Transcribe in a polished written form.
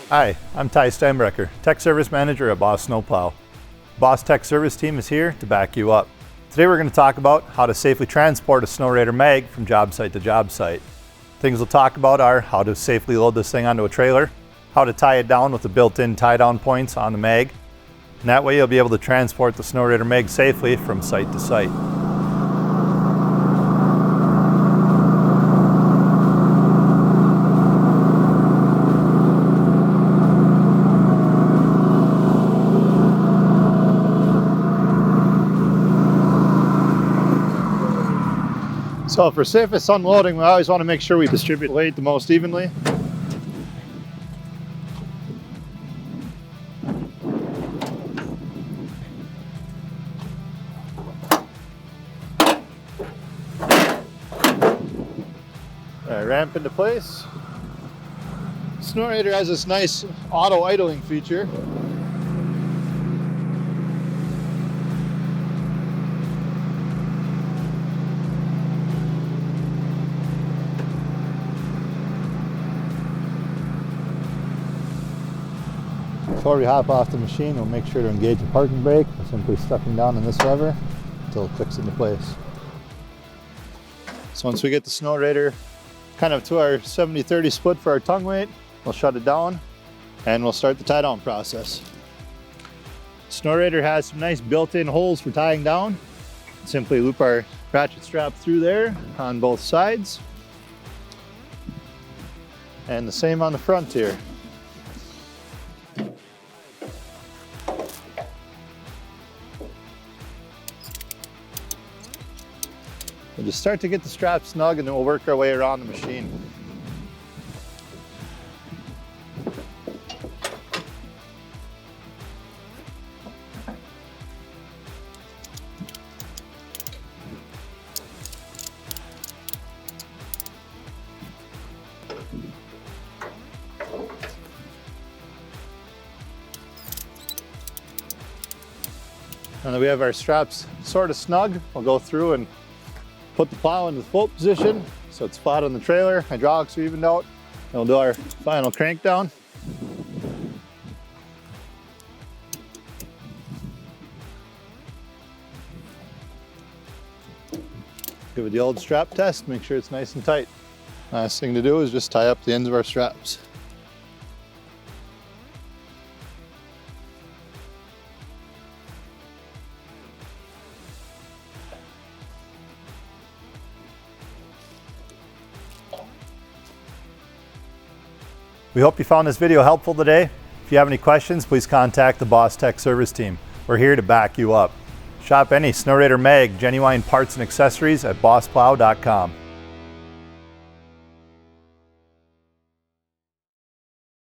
Hi, I'm Ty Steinbrecher, Tech Service Manager at Boss Snowplow. Boss Tech Service Team is here to back you up. Today we're going to talk about how to safely transport a SnowRaider mag from job site to job site. Things we'll talk about are how to safely load this thing onto a trailer, how to tie it down with the built-in tie-down points on the mag, and that way you'll be able to transport the SnowRaider mag safely from site to site. So for safest unloading, we always want to make sure we distribute weight the most evenly. Ramp into place. SnowRaider has this nice auto idling feature. Before we hop off the machine, we'll make sure to engage the parking brake by simply stepping down on this lever until it clicks into place. So once we get the SnowRaider kind of to our 70-30 split for our tongue weight, we'll shut it down and we'll start the tie down process. SnowRaider has some nice built-in holes for tying down. Simply loop our ratchet strap through there on both sides. And the same on the front here. We'll just start to get the strap snug and then we'll work our way around the machine. Now that we have our straps sort of snug, we'll go through and put the plow into the float position so it's flat on the trailer, hydraulics are evened out, and we'll do our final crank down. Give it the old strap test, make sure it's nice and tight. Last thing to do is just tie up the ends of our straps. We hope you found this video helpful today. If you have any questions, please contact the Boss Tech Service Team. We're here to back you up. Shop any SnowRaider mag, genuine parts and accessories at bossplow.com.